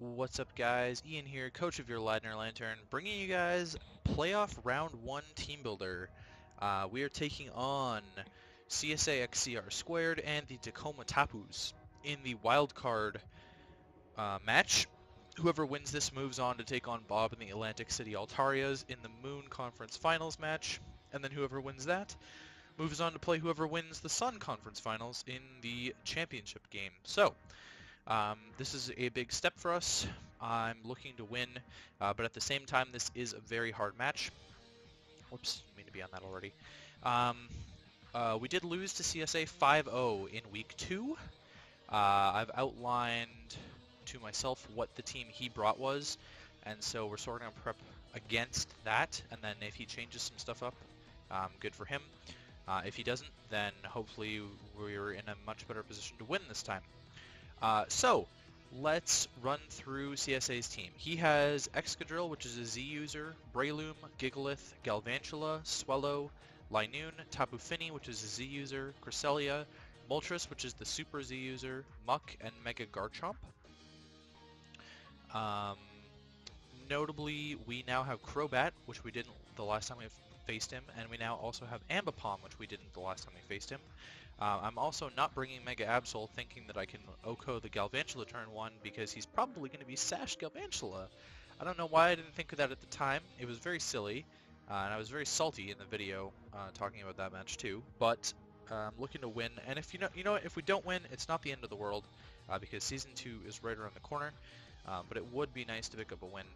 What's up, guys? Ian here, coach of your Ladner Lanturn, bringing you guys playoff round 1 team builder. We are taking on Csaxcr and the Tacoma Tapus in the wild card match. Whoever wins this moves on to take on Bob and the Atlantic City Altarias in the Moon Conference Finals match, and then whoever wins that moves on to play whoever wins the Sun Conference Finals in the championship game. So, this is a big step for us. I'm looking to win, but at the same time, this is a very hard match. Whoops, I mean to be on that already. We did lose to CSA 5-0 in Week 2. I've outlined to myself what the team he brought was, and so we're sort of going to prep against that, and then if he changes some stuff up, good for him. If he doesn't, then hopefully we're in a much better position to win this time. So, let's run through CSA's team. He has Csaxcr, which is a Z user, Breloom, Gigalith, Galvantula, Swellow, Linoon, Tapu Fini, which is a Z user, Cresselia, Moltres, which is the Super Z user, Muck, and Mega Garchomp. Notably, we now have Crobat, which we didn't the last time we faced him, and we now also have Ambipom, which we didn't the last time we faced him. I'm also not bringing Mega Absol, thinking that I can OHKO the Galvantula turn 1, because he's probably going to be Sash Galvantula. I don't know why I didn't think of that at the time. It was very silly, and I was very salty in the video talking about that match too. But I'm looking to win, and if you know what, if we don't win, it's not the end of the world, because Season 2 is right around the corner. But it would be nice to pick up a win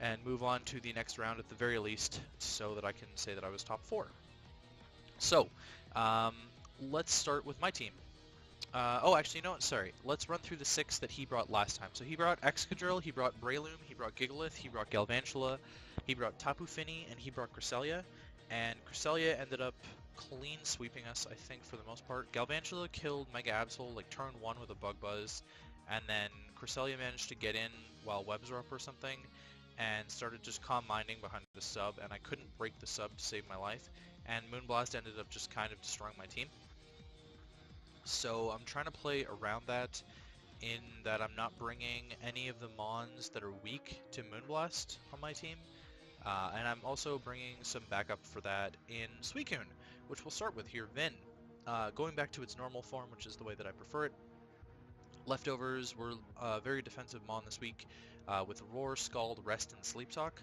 and move on to the next round at the very least, so that I can say that I was top 4. So, let's start with my team. Oh, actually, you know what? Sorry. Let's run through the 6 that he brought last time. So he brought Csaxcr, he brought Breloom, he brought Gigalith, he brought Galvantula, he brought Tapu Fini, and he brought Cresselia. And Cresselia ended up clean sweeping us, I think, for the most part. Galvantula killed Mega Absol, like, turn 1 with a Bug Buzz, and then Cresselia managed to get in while webs were up or something, and started just calm minding behind the sub, and I couldn't break the sub to save my life. And Moonblast ended up just kind of destroying my team. So I'm trying to play around that, in that I'm not bringing any of the Mons that are weak to Moonblast on my team. And I'm also bringing some backup for that in Suicune, which we'll start with here, Vin. Going back to its normal form, which is the way that I prefer it. Leftovers were very defensive Mon this week, with Roar, Scald, Rest, and Sleep Talk.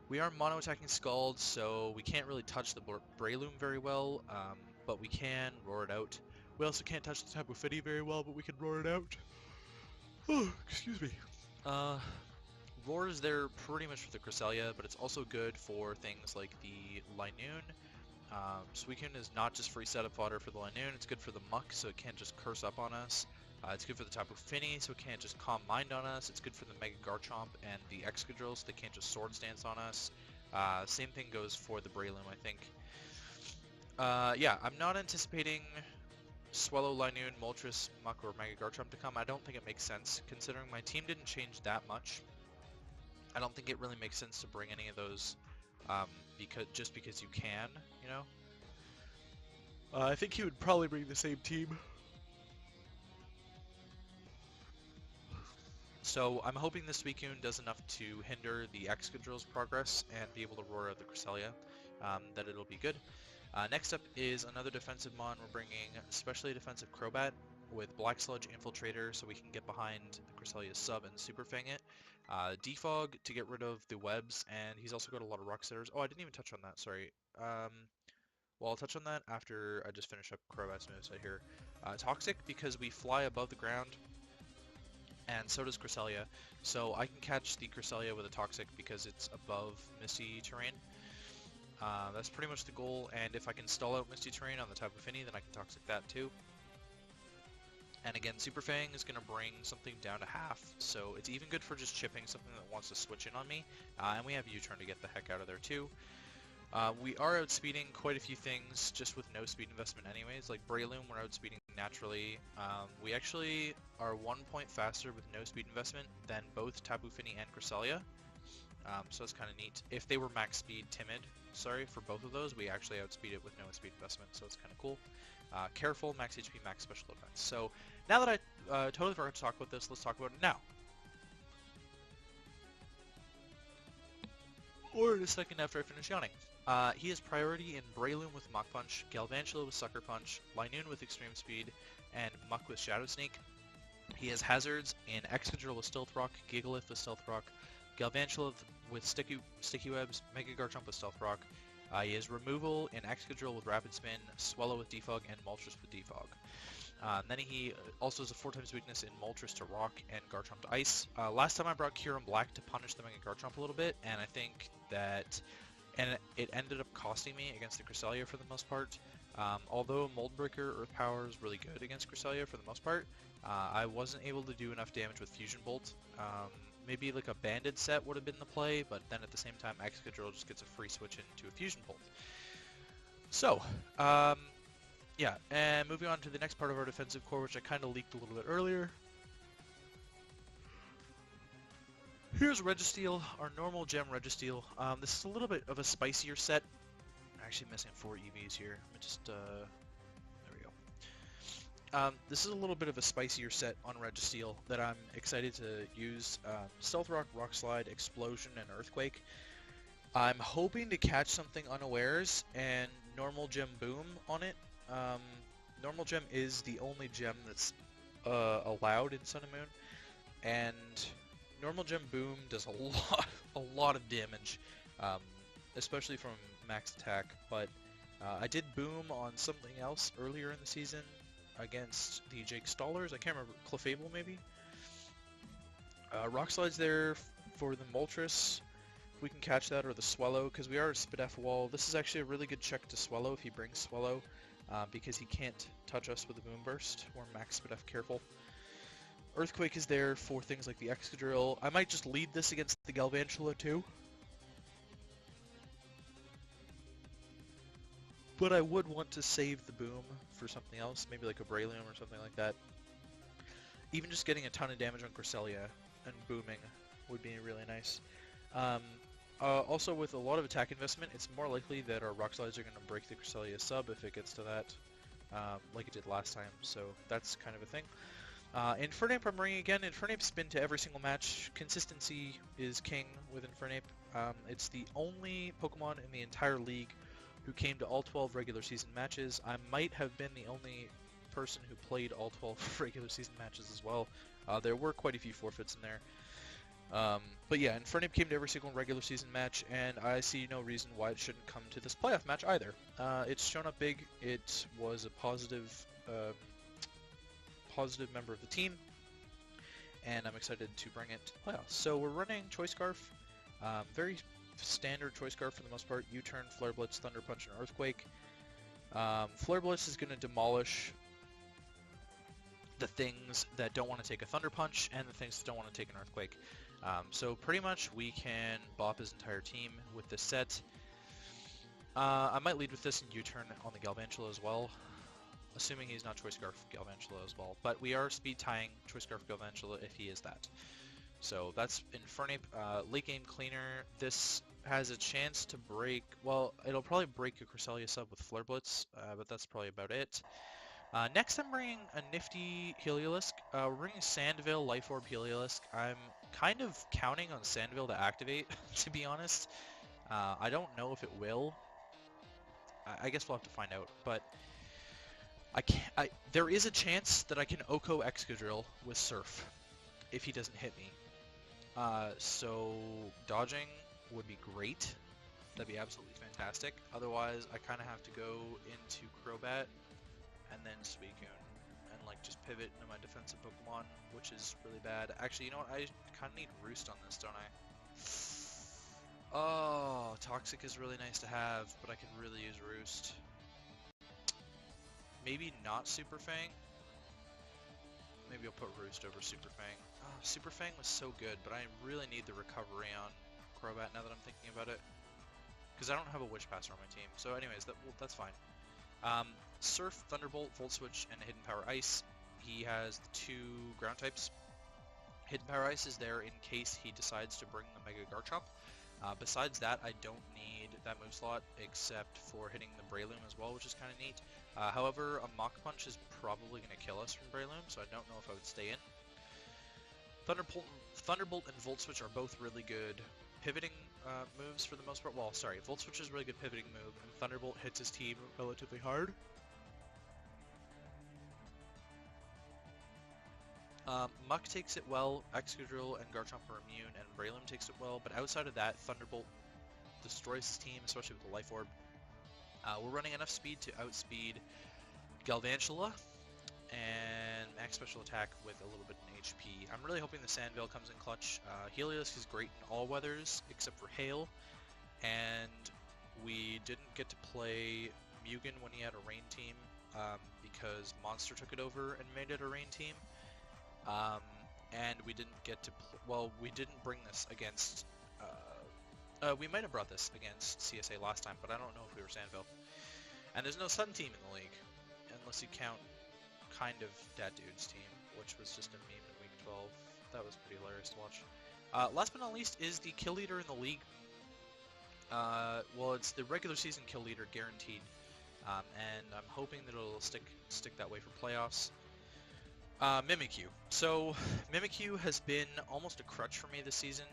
We are mono-attacking Scald, so we can't really touch the Breloom very well, but we can roar it out. We also can't touch the Tapu Fini very well, but we can roar it out. Oh, excuse me. Roar is there pretty much for the Cresselia, but it's also good for things like the Linoon. Suicune is not just free setup fodder for the Linoon, it's good for the Muck, so it can't just curse up on us. It's good for the Tapu Fini, so it can't just Calm Mind on us. It's good for the Mega Garchomp and the Csaxcr, so they can't just Sword Stance on us. Same thing goes for the Breloom, I think. Yeah, I'm not anticipating Swellow, Linoon, Moltres, Muck, or Mega Garchomp to come. I don't think it makes sense, considering my team didn't change that much. I don't think it really makes sense to bring any of those just because you can, you know? I think he would probably bring the same team. So I'm hoping this Suicune does enough to hinder the Csaxcr's progress and be able to roar out the Cresselia, that it'll be good. Next up is another defensive Mon. We're bringing especially a defensive Crobat with Black Sludge Infiltrator, so we can get behind the Cresselia's sub and Super Fang it. Defog to get rid of the webs, and he's also got a lot of Rock Setters. Oh, I didn't even touch on that, sorry. Well, I'll touch on that after I just finish up Crobat's moveset here. Toxic, because we fly above the ground, and so does Cresselia, so I can catch the Cresselia with a Toxic because it's above Misty Terrain. That's pretty much the goal, and if I can stall out Misty Terrain on the Tapu Fini, then I can Toxic that too. And again, Super Fang is going to bring something down to half, so it's even good for just chipping something that wants to switch in on me, and we have U-Turn to get the heck out of there too. We are outspeeding quite a few things just with no speed investment anyways, like Breloom we're outspeeding naturally. We actually are 1 point faster with no speed investment than both Tapu Fini and Cresselia, so that's kind of neat. If they were max speed Timid, sorry, for both of those, we actually outspeed it with no speed investment, so it's kind of cool. Careful, max HP, max special defense. So now that I totally forgot to talk about this, let's talk about it now. or in a second after I finish yawning. He has priority in Breloom with Mach Punch, Galvantula with Sucker Punch, Linoon with Extreme Speed, and Muck with Shadow Sneak. He has hazards in Excadrill with Stealth Rock, Gigalith with Stealth Rock, Galvantula with Sticky Webs, Mega Garchomp with Stealth Rock. He has removal in Excadrill with Rapid Spin, Swallow with Defog, and Moltres with Defog. Then he also has a 4x weakness in Moltres to Rock and Garchomp to Ice. Last time I brought Kyurem Black to punish the Mega Garchomp a little bit, and I think that it ended up costing me against the Cresselia for the most part. Although Mold Breaker Earth Power is really good against Cresselia for the most part, I wasn't able to do enough damage with Fusion Bolt. Maybe like a Banded set would have been the play, but then at the same time Excadrill just gets a free switch into a Fusion Bolt. So, yeah, and moving on to the next part of our defensive core, which I kind of leaked a little bit earlier. Here's Registeel, our normal gem Registeel. This is a little bit of a spicier set. I'm actually missing 4 EVs here. Let me just, there we go. This is a little bit of a spicier set on Registeel that I'm excited to use. Stealth Rock, Rock Slide, Explosion, and Earthquake. I'm hoping to catch something unawares and normal gem Boom on it. Normal gem is the only gem that's allowed in Sun and Moon, and normal gem Boom does a lot of damage, especially from max attack. But I did Boom on something else earlier in the season against the Jake Stallers. I can't remember, Clefable maybe. Rock Slide's there for the Moltres. We can catch that, or the Swallow, because we are a Spadef wall. This is actually a really good check to Swallow if he brings Swallow, because he can't touch us with a Boom Burst. We're max Spadef careful. Earthquake is there for things like the Excadrill. I might just lead this against the Galvantula too. But I would want to save the Boom for something else, maybe like a Breloom or something like that. Even just getting a ton of damage on Cresselia and booming would be really nice. Also, with a lot of attack investment, it's more likely that our Rock Slides are going to break the Cresselia sub if it gets to that, like it did last time, so that's kind of a thing. Infernape I'm bringing again. Infernape's been to every single match. Consistency is king with Infernape. It's the only Pokemon in the entire league who came to all 12 regular season matches. I might have been the only person who played all 12 regular season matches as well. There were quite a few forfeits in there. But yeah, Infernape came to every single regular season match, and I see no reason why it shouldn't come to this playoff match either. It's shown up big. It was a positive member of the team, and I'm excited to bring it to the playoffs. So we're running Choice Scarf, very standard Choice Scarf for the most part. U-turn, Flare Blitz, Thunder Punch, and Earthquake. Flare Blitz is going to demolish the things that don't want to take a Thunder Punch and the things that don't want to take an Earthquake. So pretty much we can bop his entire team with this set. I might lead with this in U-turn on the Galvantula as well, assuming he's not Choice Scarf Galvantula as well. But we are speed tying Choice Scarf Galvantula if he is that. So that's Infernape. Late game cleaner. This has a chance to break, well, it'll probably break a Cresselia sub with Flare Blitz, but that's probably about it. Next I'm bringing a nifty Heliolisk. We're bringing Sandville Life Orb Heliolisk. I'm kind of counting on Sandville to activate, to be honest. I don't know if it will. I guess we'll have to find out, but there is a chance that I can Oko Excadrill with Surf if he doesn't hit me. So dodging would be great. That'd be absolutely fantastic. Otherwise, I kind of have to go into Crobat and then Suicune and like just pivot into my defensive Pokemon, which is really bad. Actually, you know what? I kind of need Roost on this, don't I? Oh, Toxic is really nice to have, but I can really use Roost. Maybe not Super Fang. Maybe I'll put Roost over Super Fang. Oh, Super Fang was so good, but I really need the recovery on Crobat now that I'm thinking about it. Because I don't have a Witch Passer on my team. So anyways, that's fine. Surf, Thunderbolt, Volt Switch, and Hidden Power Ice. He has the 2 ground types. Hidden Power Ice is there in case he decides to bring the Mega Garchomp. Besides that, I don't need that move slot except for hitting the Breloom as well, which is kind of neat. However, a Mach Punch is probably going to kill us from Breloom, so I don't know if I would stay in. Thunderbolt and Volt Switch are both really good pivoting moves for the most part. Well, sorry, Volt Switch is a really good pivoting move, and Thunderbolt hits his team relatively hard. Muck takes it well, Excadrill and Garchomp are immune, and Breloom takes it well, but outside of that, Thunderbolt destroys his team, especially with the Life Orb. We're running enough speed to outspeed Galvantula, and max special attack with a little bit in HP. I'm really hoping the Sandveil comes in clutch. Heliolisk is great in all weathers, except for Hail, and we didn't get to play Mugen when he had a rain team, because Monster took it over and made it a rain team. And we didn't get to, well, we didn't bring this against, we might have brought this against CSA last time, but I don't know if we were Sandville. And there's no Sun team in the league, unless you count kind of Dat Dude's team, which was just a meme in week 12. That was pretty hilarious to watch. Last but not least is the kill leader in the league. Well, it's the regular season kill leader guaranteed, and I'm hoping that it'll stick that way for playoffs. Mimikyu. So, Mimikyu has been almost a crutch for me this season.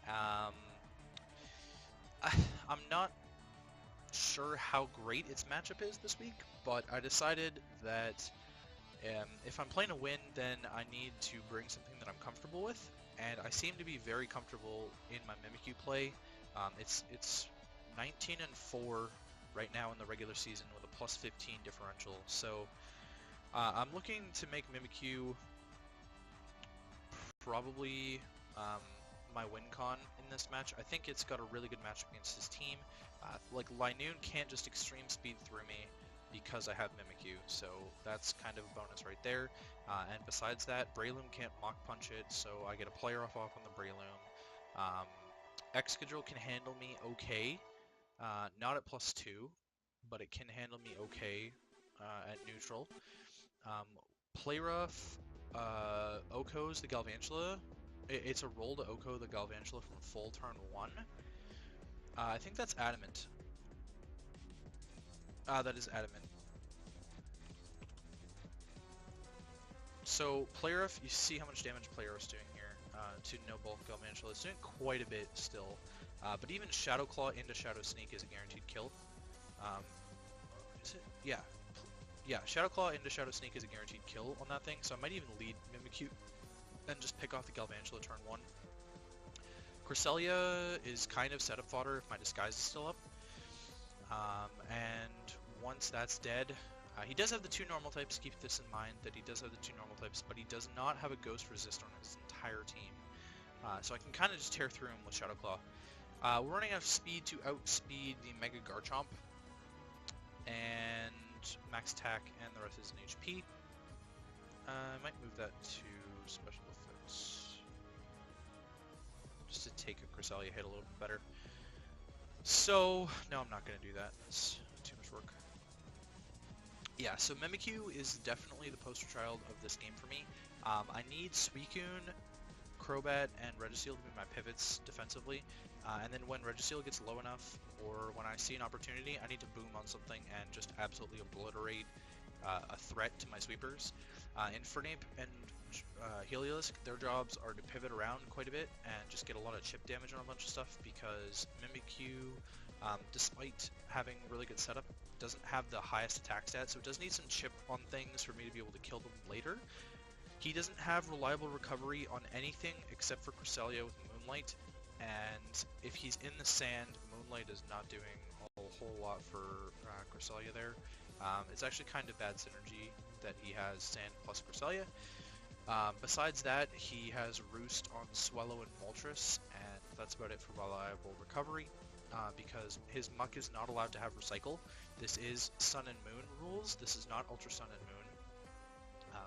I'm not sure how great its matchup is this week, but I decided that if I'm playing a win, then I need to bring something that I'm comfortable with, and I seem to be very comfortable in my Mimikyu play. It's 19-4 right now in the regular season with a +15 differential, so I'm looking to make Mimikyu probably my win con in this match. I think it's got a really good matchup against his team. Like, Linoon can't just extreme speed through me because I have Mimikyu, so that's kind of a bonus right there. And besides that, Breloom can't Mach Punch it, so I get a player off on the Breloom. Excadrill can handle me okay, not at +2, but it can handle me okay at neutral. Playrough Oko's the Galvantula. It's a roll to Oko the Galvantula from full turn 1. I think that's Adamant. That is Adamant. So Playrough, you see how much damage Playrough's doing here to no bulk Galvantula. It's doing quite a bit still, but even Shadow Claw into Shadow Sneak is a guaranteed kill. Is it? Yeah. Yeah, Shadow Claw into Shadow Sneak is a guaranteed kill on that thing, so I might even lead Mimikyu and just pick off the Galvantula turn 1. Cresselia is kind of setup fodder if my Disguise is still up. And once that's dead, he does have the 2 normal types, keep this in mind, that he does have the 2 normal types, but he does not have a Ghost Resist on his entire team. So I can kind of just tear through him with Shadow Claw. We're running out of speed to outspeed the Mega Garchomp, and max attack, and the rest is in HP. I might move that to special effects, just to take a Cresselia hit a little bit better. So, no, I'm not going to do that. That's too much work. Yeah, so Mimikyu is definitely the poster child of this game for me. I need Suicune, Crobat, and Registeel to be my pivots defensively. And then when Registeel gets low enough, or when I see an opportunity, I need to boom on something and just absolutely obliterate a threat to my sweepers. Infernape and Heliolisk, their jobs are to pivot around quite a bit and just get a lot of chip damage on a bunch of stuff, because Mimikyu, despite having really good setup, doesn't have the highest attack stat, so it does need some chip on things for me to be able to kill them later. He doesn't have reliable recovery on anything except for Cresselia with Moonlight, and if he's in the sand, Moonlight is not doing a whole lot for Cresselia there. It's actually kind of bad synergy that he has Sand plus Cresselia. Besides that, he has Roost on Swellow and Moltres, and that's about it for reliable recovery, because his Muck is not allowed to have Recycle. This is Sun and Moon rules, this is not Ultra Sun and Moon.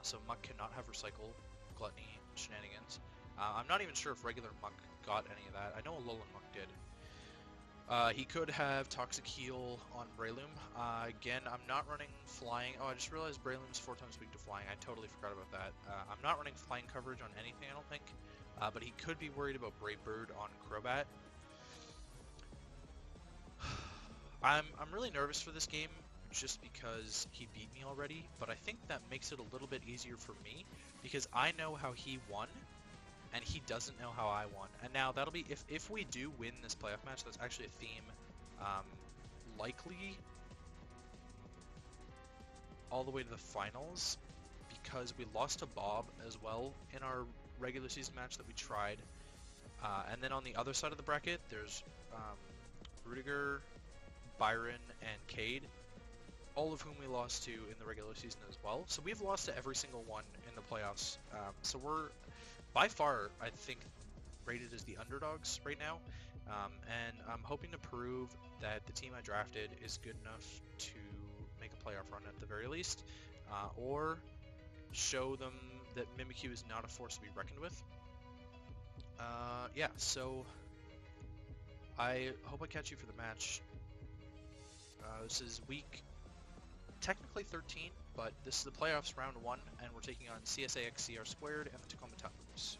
So Muck cannot have Recycle, Gluttony, shenanigans. I'm not even sure if regular Muck got any of that. I know Alolan Muck did. He could have Toxic Heal on Breloom. Again, I'm not running Flying. Oh, I just realized Breloom's 4 times weak to Flying. I totally forgot about that. I'm not running Flying coverage on anything, I don't think. But he could be worried about Brave Bird on Crobat. I'm really nervous for this game, just because he beat me already, but I think that makes it a little bit easier for me, because I know how he won, and he doesn't know how I won. And now that'll be, if we do win this playoff match, that's actually a theme, likely all the way to the finals, because we lost to Bob as well in our regular season match that we tried. And then on the other side of the bracket, there's Rudiger, Byron, and Cade, all of whom we lost to in the regular season as well. So we've lost to every single one in the playoffs. So we're, by far, I think, rated as the underdogs right now. And I'm hoping to prove that the team I drafted is good enough to make a playoff run at the very least, or show them that Mimikyu is not a force to be reckoned with. Yeah, so I hope I catch you for the match. This is week technically 13, but this is the playoffs round 1, and we're taking on Csaxcr and the Tacoma Tapus.